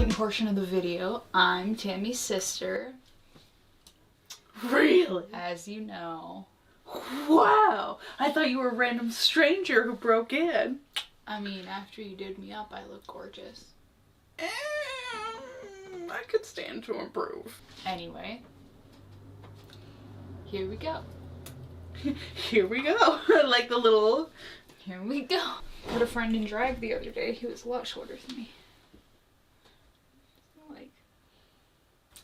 second portion of the video. I'm Tammy's sister. Really? As you know. Wow! I thought you were a random stranger who broke in. I mean, after you did me up, I look gorgeous. I could stand to improve. Anyway. Here we go. Here we go. Like the little... Here we go. I had a friend in drag the other day. He was a lot shorter than me. Like...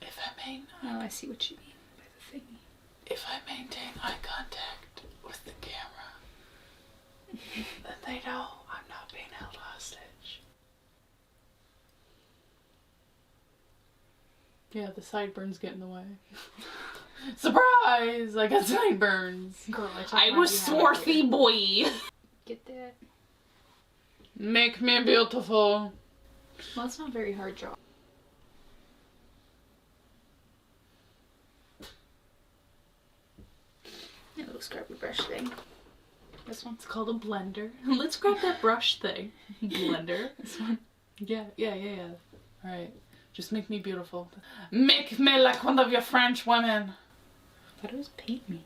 If I may... Oh, I see what you mean by the thingy. If I maintain eye contact with the camera, then they know I'm not being held hostage. Yeah, the sideburns get in the way. Surprise! I got sideburns. Girl, I was swarthy boy. Get that? Make me beautiful. Well, it's not a very hard job. A little scrubby brush thing. This one. It's called a blender. Let's grab that brush thing. Blender. This one. Yeah. Alright. Just make me beautiful. Make me like one of your French women. I thought it was paint me.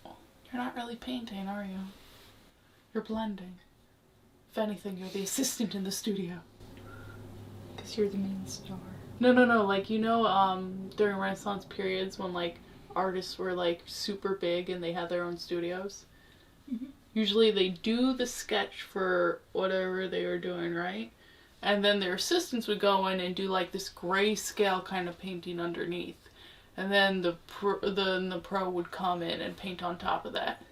You're not really painting, are you? You're blending. If anything, you're the assistant in the studio. Because you're the main star. No. Like, you know, during Renaissance periods when, like, artists were, like, super big and they had their own studios. Mm-hmm. Usually they do the sketch for whatever they were doing, right? And then their assistants would go in and do, like, this grayscale kind of painting underneath. And then the pro would come in and paint on top of that.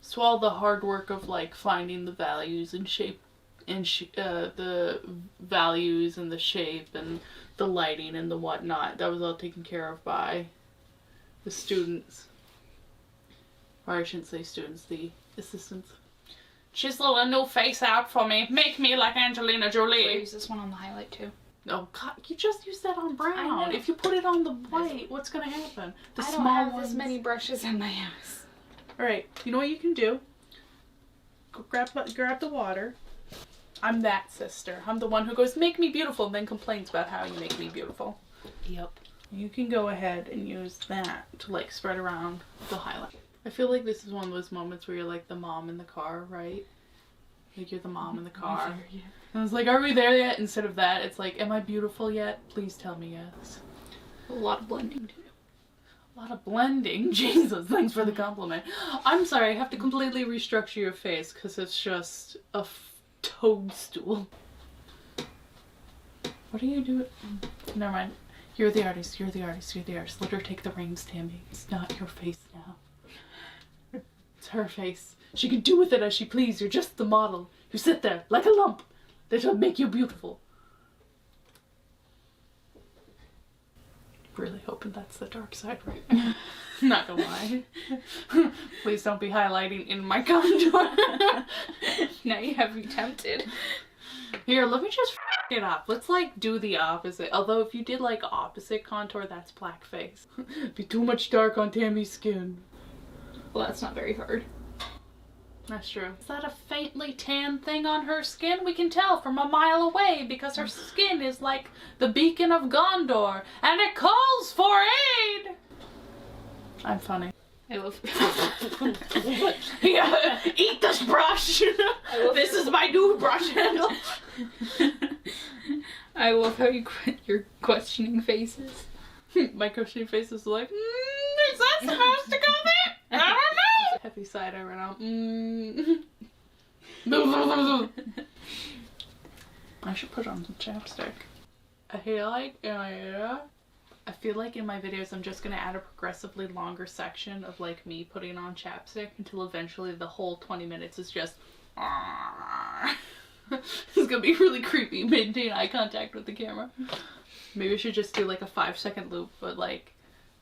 So all the hard work of, like, finding the values and shape and the values and the shape and the lighting and the whatnot, that was all taken care of by the students. Or I shouldn't say students, the assistants. Chisel a new face out for me. Make me like Angelina Jolie. I use this one on the highlight too. Oh God, you just used that on brown. If you put it on the white, what's gonna happen? The I small don't have ones. this many brushes in my house. Alright, you know what you can do? Go grab the water. I'm that sister. I'm the one who goes, make me beautiful, and then complains about how you make me beautiful. Yep. You can go ahead and use that to, like, spread around the highlight. I feel like this is one of those moments where you're like the mom in the car, right? Like you're the mom in the car. Yeah. And I was like, are we there yet? Instead of that, it's like, am I beautiful yet? Please tell me yes. A lot of blending to do. A lot of blending. Jesus, thanks for the compliment. I'm sorry, I have to completely restructure your face because it's just a toadstool. What are you doing? Never mind. You're the artist. Let her take the reins, Tammy. It's not your face now. It's her face. She can do with it as she please. You're just the model. You sit there like a lump. That'll make you beautiful. Really hoping that's the dark side right now. Not gonna lie. Please don't be highlighting in my contour. Now you have me tempted. Here, let me just f it up. Let's like do the opposite. Although if you did like opposite contour, that's blackface. Be too much dark on Tammy's skin. Well, that's not very hard. That's true. Is that a faintly tan thing on her skin? We can tell from a mile away because her skin is like the beacon of Gondor and it calls for aid! I'm funny. I love Yeah, eat this brush! This is my new brush handle! I love how you're questioning faces. My questioning face is like, is that supposed to go there? I don't know! Heavy side eye right now. I should put on some chapstick. I feel like in my videos I'm just gonna add a progressively longer section of like me putting on chapstick until eventually the whole 20 minutes is just It's gonna be really creepy, maintain eye contact with the camera. Maybe we should just do like a 5-second loop, but like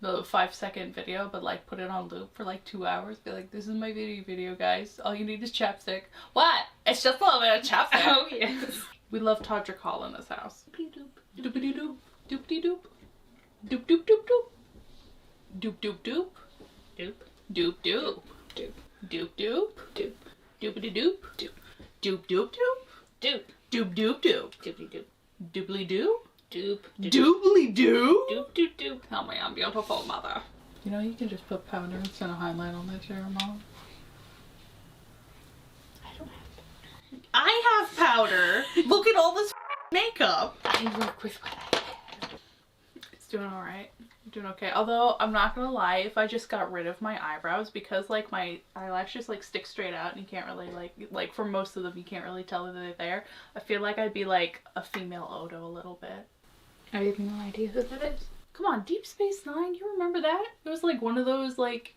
the 5-second video, but like put it on loop for like 2 hours. Be like, this is my video guys. All you need is chapstick. What? It's just a little bit of chapstick. Oh yes. We love Todrick Hall in this house. Doop-a-dee doop. Doop-a-dee-doop. Doop-doop-doop-doop. Doop-doop-doop. Doop. Doop-doop. Doop. Doop-doop. Doop. Doop-a-dee-doop. Doop. Doop-doop-doop. Doop. Doop-doop-doop. Doopy doop. Doobly-doo? Dupe. Doobly-doo? Doop doop doop. Tell me I'm beautiful, mother. You know, you can just put powder instead of highlight on this hair, Mom. I don't have. I have powder. Look at all this makeup. I work with what I have. It's doing all right. Doing okay. Although I'm not gonna lie, if I just got rid of my eyebrows, because like my eyelashes like stick straight out and you can't really like for most of them you can't really tell that they're there. I feel like I'd be like a female Odo a little bit. I have no idea who that is. Come on, Deep Space Nine. You remember that? It was like one of those like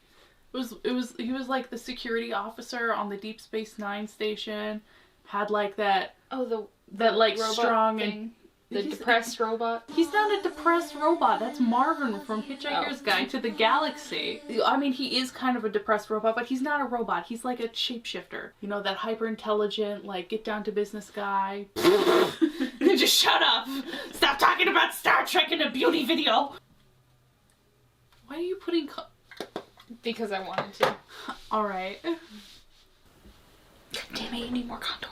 he was like the security officer on the Deep Space Nine station. Had like that that like strong thing. and The depressed robot. he's not a depressed robot. That's Marvin from Hitchhiker's Guide to the Galaxy. I mean, he is kind of a depressed robot, but he's not a robot. He's like a shapeshifter. You know, that hyper-intelligent, like, get down to business guy. Just shut up. Stop talking about Star Trek in a beauty video. Why are you putting... Because I wanted to. Alright. God damn it, you need more contour.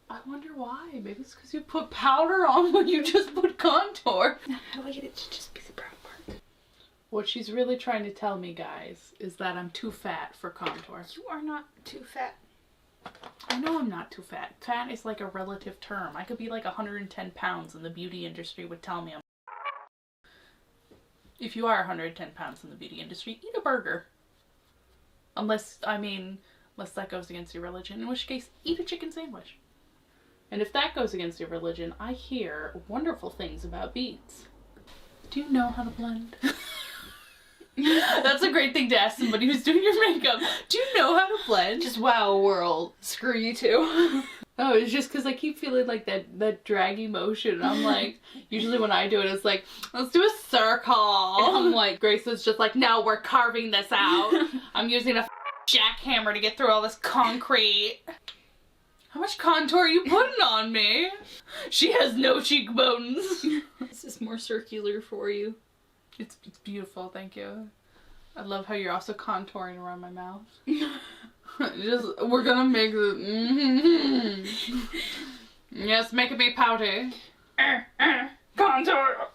I wonder why. Maybe it's because you put powder on when you just put contour. How do I get it to just be the brown part? What she's really trying to tell me, guys, is that I'm too fat for contour. You are not too fat. I know I'm not too fat. Fat is like a relative term. I could be like 110 pounds and the beauty industry would tell me I'm... If you are 110 pounds in the beauty industry, eat a burger. Unless that goes against your religion, in which case, eat a chicken sandwich. And if that goes against your religion, I hear wonderful things about beets. Do you know how to blend? That's a great thing to ask somebody who's doing your makeup. Do you know how to blend? Just wow, world. Screw you too. Oh, it's just because I keep feeling like that draggy motion. I'm like, usually when I do it, it's like, let's do a circle. And I'm like, Grace is just like, no, we're carving this out. I'm using a jackhammer to get through all this concrete. How much contour are you putting on me? She has no cheekbones. This is more circular for you. It's beautiful, thank you. I love how you're also contouring around my mouth. We're gonna make the yes, making me pouty. Contour.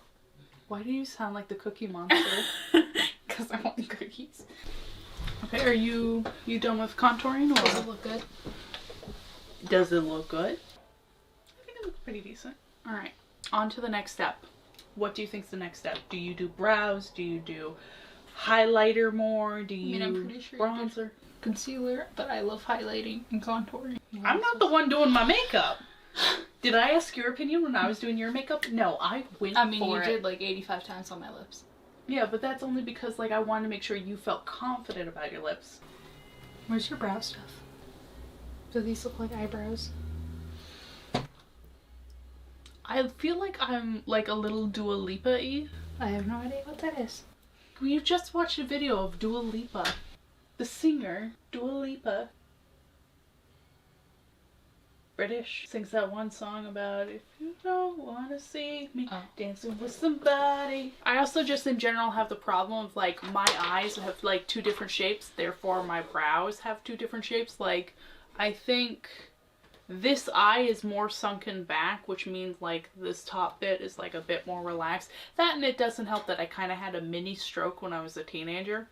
Why do you sound like the Cookie Monster? Because I want cookies. Okay, are you done with contouring or? Does it look good? Does it look good? I think it looks pretty decent. All right, on to the next step. What do you think's the next step? Do you do brows? Do you do highlighter more? Do you I'm pretty sure bronzer? Concealer, but I love highlighting and contouring. I'm not the one doing my makeup. Did I ask your opinion when I was doing your makeup? No, I went for it. You did like 85 times on my lips. Yeah, but that's only because like I wanted to make sure you felt confident about your lips. Where's your brow stuff? Do these look like eyebrows? I feel like I'm like a little Dua Lipa-y. I have no idea what that is. You just watched a video of Dua Lipa. The singer, Dua Lipa. British. Sings that one song about if you don't want to see me dancing with somebody. I also just in general have the problem of like my eyes have like two different shapes, therefore my brows have two different shapes. Like I think this eye is more sunken back, which means like this top bit is like a bit more relaxed. That and it doesn't help that I kind of had a mini stroke when I was a teenager.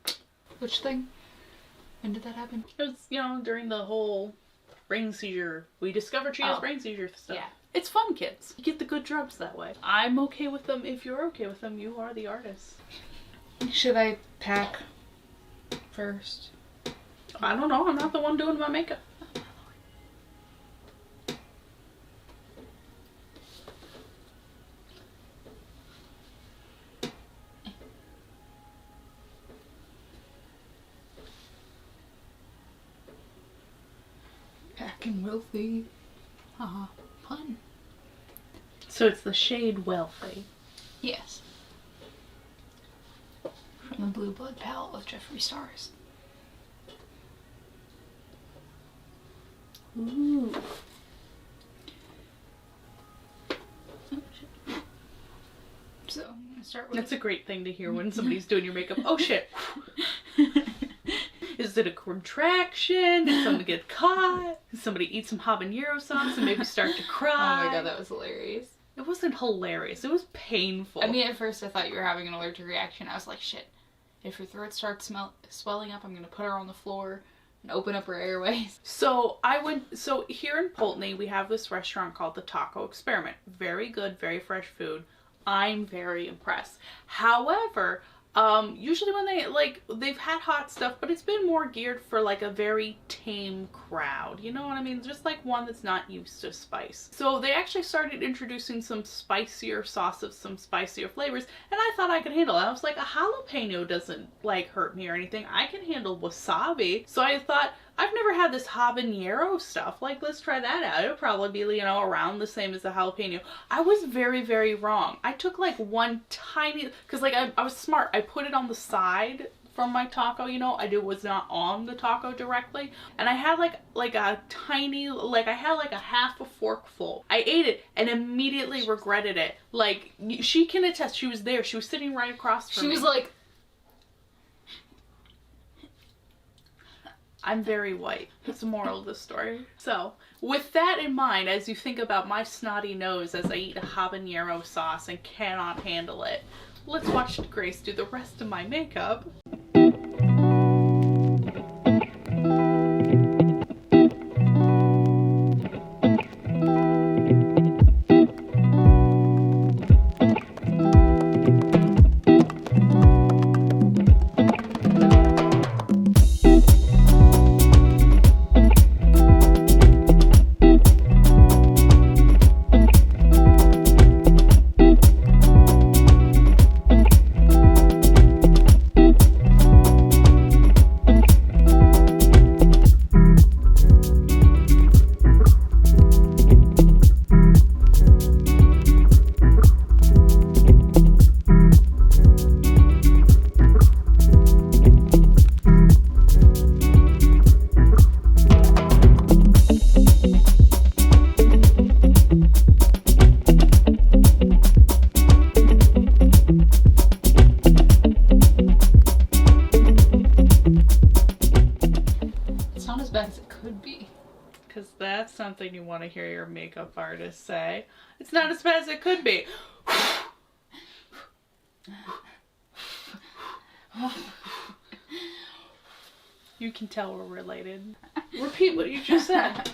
Which thing? When did that happen? It was, you know, during the whole brain seizure. We discovered she has brain seizure stuff. Yeah. It's fun, kids. You get the good drugs that way. I'm okay with them. If you're okay with them, you are the artist. Should I pack first? I don't know. I'm not the one doing my makeup. Packing wealthy. Haha. Fun. So it's the shade Wealthy. Yes. From the Blue Blood palette of Jeffree Stars. Ooh. So I'm gonna start with. That's a great thing to hear when somebody's doing your makeup. Oh shit. Is it a contraction? Did somebody get caught? Did somebody eat some habanero sauce and maybe start to cry? Oh my god, that was hilarious. It wasn't hilarious. It was painful. I mean, at first I thought you were having an allergic reaction. I was like, shit, if her throat starts swelling up, I'm going to put her on the floor and open up her airways. So here in Poultney, we have this restaurant called the Taco Experiment. Very good, very fresh food. I'm very impressed. However, usually when they've had hot stuff, but it's been more geared for like a very tame crowd. You know what I mean? Just like one that's not used to spice. So they actually started introducing some spicier sauces, some spicier flavors, and I thought I could handle it. I was like, a jalapeno doesn't like hurt me or anything. I can handle wasabi. So I thought, I've never had this habanero stuff. Like, let's try that out. It'll probably be, you know, around the same as the jalapeno. I was very, very wrong. I took like one tiny, because like I was smart. I put it on the side from my taco, you know. Was not on the taco directly. And I had like a tiny, like I had like a half a fork full. I ate it and immediately regretted it. Like, she can attest. She was there. She was sitting right across from me. She was like, I'm very white. That's the moral of the story. So, with that in mind, as you think about my snotty nose as I eat a habanero sauce and cannot handle it, let's watch Grace do the rest of my makeup. Because that's something you want to hear your makeup artist say. It's not as bad as it could be. You can tell we're related. Repeat what you just said.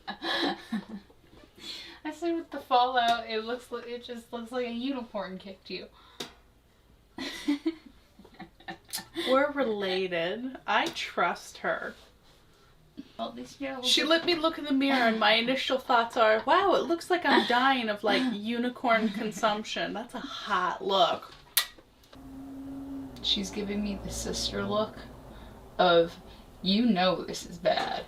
I said with the fallout, it just looks like a unicorn kicked you. We're related. I trust her. Well, at least you know. She let me look in the mirror and my initial thoughts are, wow, it looks like I'm dying of like unicorn consumption. That's a hot look. She's giving me the sister look of, you know this is bad.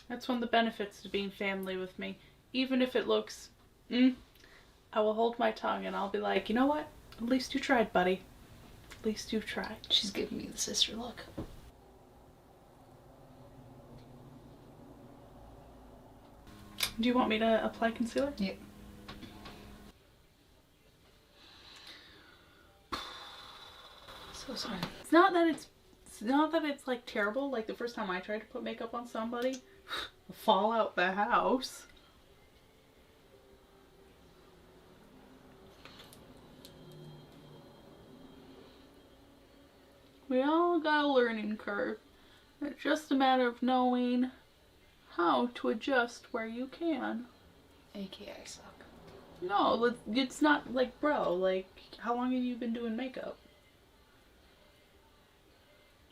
That's one of the benefits to being family with me. Even if it looks, I will hold my tongue and I'll be like, you know what? At least you tried, buddy. At least you've tried. She's giving me the sister look. Do you want me to apply concealer? Yep. So sorry. It's not that it's like terrible. Like the first time I tried to put makeup on somebody, fall out the house. We all got a learning curve. It's just a matter of knowing how to adjust where you can. AKA I suck. No, it's not like, bro, like, how long have you been doing makeup?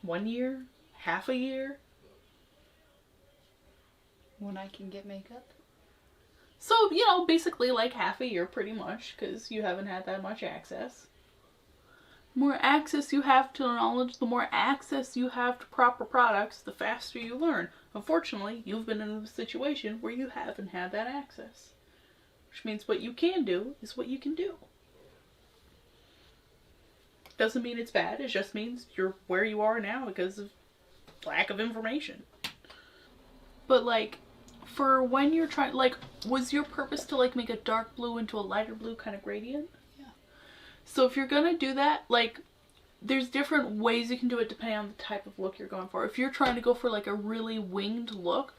1 year? Half a year? When I can get makeup? So, you know, basically like half a year pretty much, because you haven't had that much access. The more access you have to knowledge, the more access you have to proper products, the faster you learn. Unfortunately, you've been in a situation where you haven't had that access. Which means what you can do is what you can do. Doesn't mean it's bad, it just means you're where you are now because of lack of information. But like, for when you're trying, like, was your purpose to like make a dark blue into a lighter blue kind of gradient? So if you're gonna do that, like, there's different ways you can do it depending on the type of look you're going for. If you're trying to go for like a really winged look,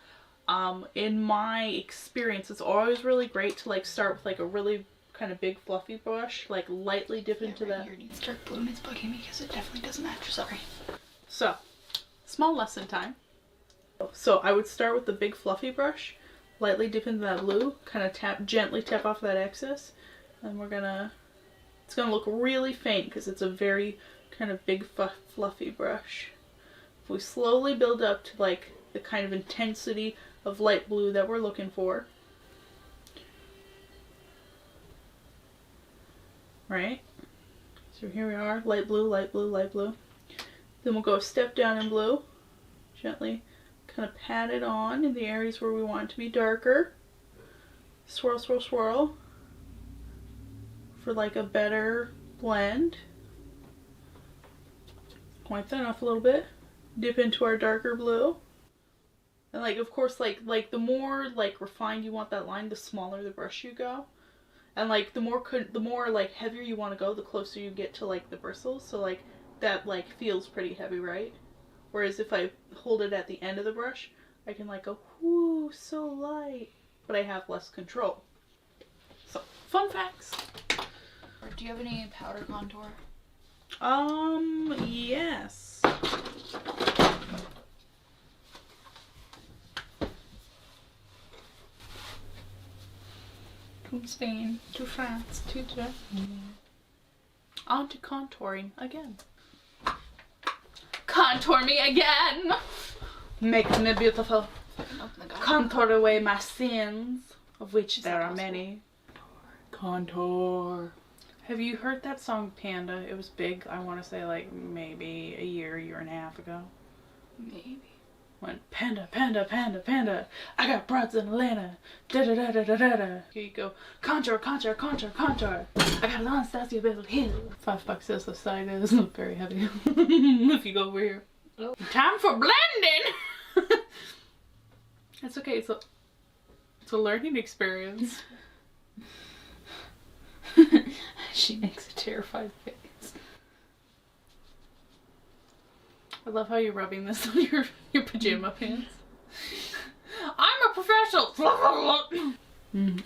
In my experience, it's always really great to like start with like a really kind of big fluffy brush, like lightly dip into that. Here needs dark blue and it's bugging me because it definitely doesn't match. Sorry. So, small lesson time. So I would start with the big fluffy brush, lightly dip into that blue, kind of gently tap off that excess, and it's gonna look really faint because it's a very kind of big fluffy brush. If we slowly build up to like the kind of intensity of light blue that we're looking for, right? So here we are, light blue, light blue, light blue. Then we'll go a step down in blue, gently kind of pat it on in the areas where we want it to be darker. Swirl, swirl, swirl for like a better blend. Wipe that off a little bit. Dip into our darker blue. And like, of course, like the more like refined you want that line, the smaller the brush you go. And like the more like heavier you want to go, the closer you get to like the bristles. So like that like feels pretty heavy, right? Whereas if I hold it at the end of the brush, I can like go, whoo, so light. But I have less control. So, fun facts. Do you have any powder contour? Yes. To Spain, to France, to Germany. On to contouring again. Contour me again! Make me beautiful. Open the door. Contour away my sins, of which there that are possible? many. Contour. Have you heard that song Panda? It was big, I want to say like maybe a year and a half ago. Maybe. Went panda, panda, panda, panda. I got broads in Atlanta. Da da da da da da da. Here you go. Contour, contour, contour, contour. I got Anastasia Beverly Hills. $5 says the side is very heavy. If you go over here. Oh. Time for blending. That's okay. It's a learning experience. She makes a terrified face. I love how you're rubbing this on your pajama pants. I'm a professional.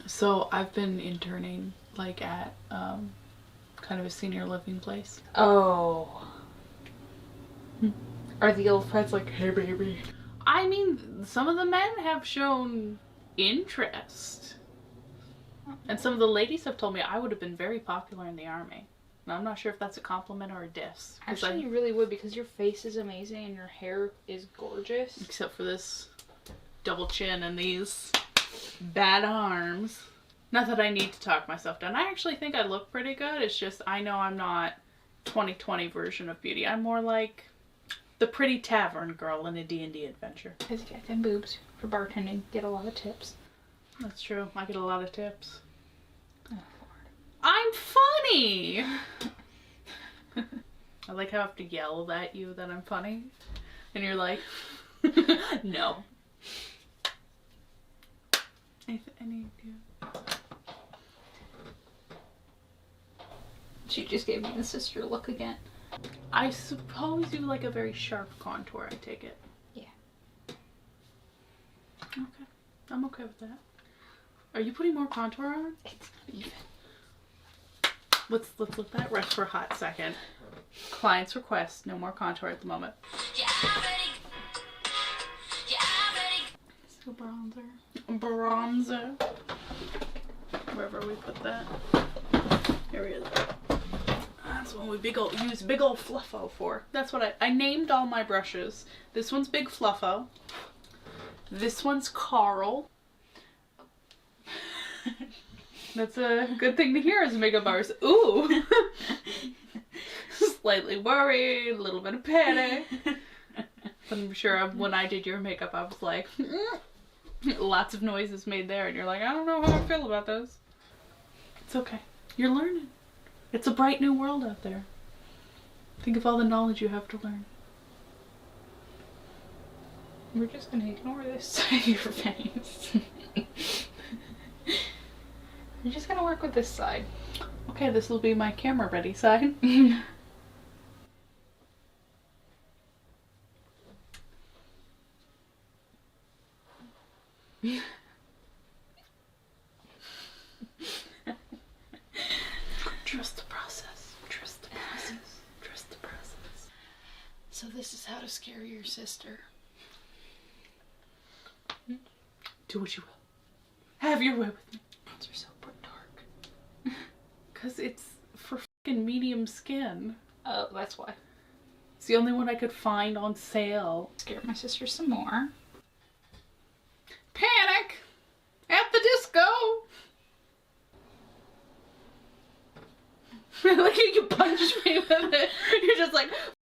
So I've been interning like at kind of a senior living place. Oh. Are the old friends like, hey baby? I mean, some of the men have shown interest. And some of the ladies have told me I would have been very popular in the army. And I'm not sure if that's a compliment or a diss. Actually, you really would, because your face is amazing and your hair is gorgeous. Except for this double chin and these bad arms. Not that I need to talk myself down. I actually think I look pretty good. It's just I know I'm not 2020 version of beauty. I'm more like the pretty tavern girl in a D&D adventure. Because you got them boobs for bartending. Get a lot of tips. That's true. I get a lot of tips. Oh, Lord. I'm funny! I like how I have to yell at you that I'm funny. And you're like, no. I need you. She just gave me the sister look again. I suppose you like a very sharp contour, I take it. Yeah. Okay. I'm okay with that. Are you putting more contour on? It's not even. Let's let that rest for a hot second. Client's request, no more contour at the moment. So bronzer. Bronzer. Wherever we put that. Here it is. That's what we use big old Fluffo for. That's what I named all my brushes. This one's Big Fluffo. This one's Carl. That's a good thing to hear as a makeup artist. Ooh. Slightly worried, a little bit of panic. But I'm sure when I did your makeup, I was like, lots of noises made there. And you're like, I don't know how I feel about this. It's okay. You're learning. It's a bright new world out there. Think of all the knowledge you have to learn. We're just gonna ignore this side of your face. I'm just gonna work with this side. Okay, this will be my camera ready side. Trust the process. Trust the process. Trust the process. So this is how to scare your sister. Do what you will. Have your way with me. Bronzer so dark. Because it's for fucking medium skin. Oh, that's why. It's the only one I could find on sale. Scare my sister some more. Panic! At the disco! I like how you punched me with it. You're just like,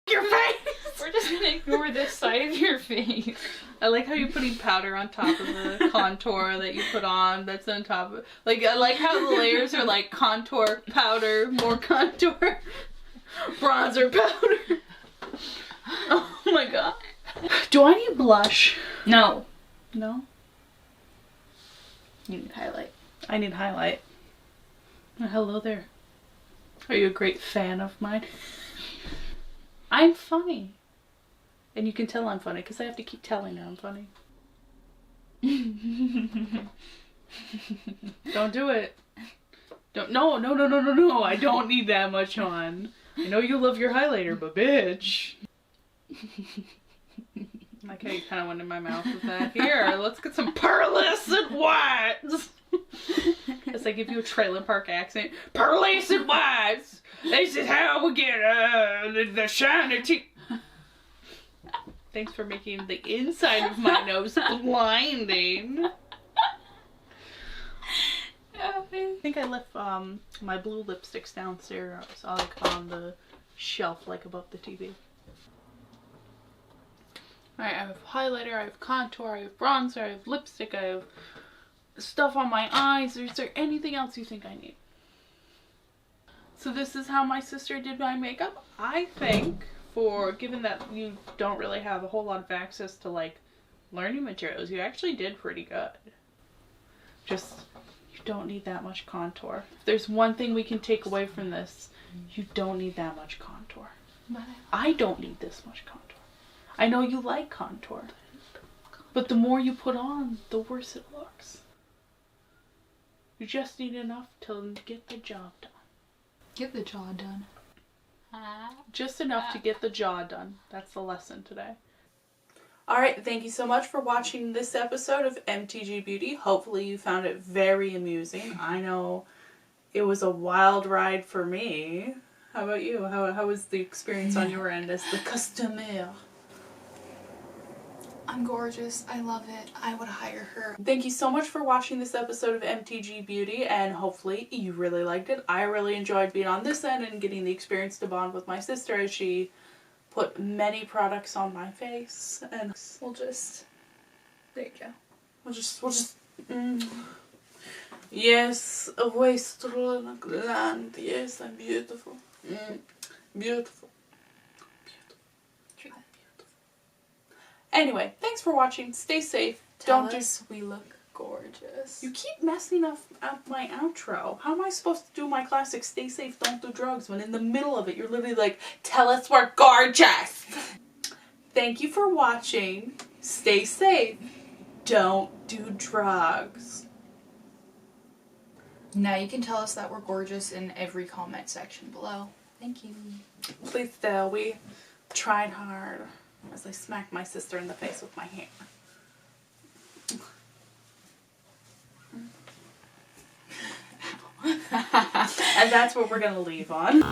your face! We're just gonna ignore this side of your face. I like how you're putting powder on top of the contour that you put on that's on top of, like, I like how the layers are like contour, powder, more contour, bronzer, powder. Oh my god. Do I need blush? No. No? You need highlight. I need highlight. Oh, hello there. Are you a great fan of mine? I'm funny. And you can tell I'm funny because I have to keep telling her I'm funny. Don't do it. Don't. No. I don't need that much on. I know you love your highlighter, but bitch. Like how you kind of went in my mouth with that. Here, let's get some pearlescent whites. As I give you a trailer park accent. Pearlescent whites. This is how we get the shiny teeth. Thanks for making the inside of my nose blinding. I think I left my blue lipsticks downstairs, like on the shelf, like above the TV. Alright, I have highlighter, I have contour, I have bronzer, I have lipstick, I have stuff on my eyes. Is there anything else you think I need? So this is how my sister did my makeup. I think, given that you don't really have a whole lot of access to like learning materials, you actually did pretty good. Just, you don't need that much contour. If there's one thing we can take away from this, you don't need that much contour. I don't need this much contour. I know you like contour, but the more you put on, the worse it looks. You just need enough to get the job done. Get the jaw done. Just enough to get the jaw done. That's the lesson today. Alright, thank you so much for watching this episode of MTG Beauty. Hopefully you found it very amusing. I know it was a wild ride for me. How about you? How was the experience on your end as the customer? I'm gorgeous. I love it. I would hire her. Thank you so much for watching this episode of MTG Beauty, and hopefully you really liked it. I really enjoyed being on this end and getting the experience to bond with my sister as she put many products on my face. And We'll just... There you go. We'll just... Yes, a wastrel gland. Yes, I'm beautiful. Beautiful. Anyway, thanks for watching. Stay safe. Tell us we look gorgeous. You keep messing up my outro. How am I supposed to do my classic stay safe, don't do drugs when in the middle of it you're literally like, tell us we're gorgeous. Thank you for watching. Stay safe. Don't do drugs. Now you can tell us that we're gorgeous in every comment section below. Thank you. Please do. We tried hard. As I smack my sister in the face with my hammer. And that's what we're gonna leave on.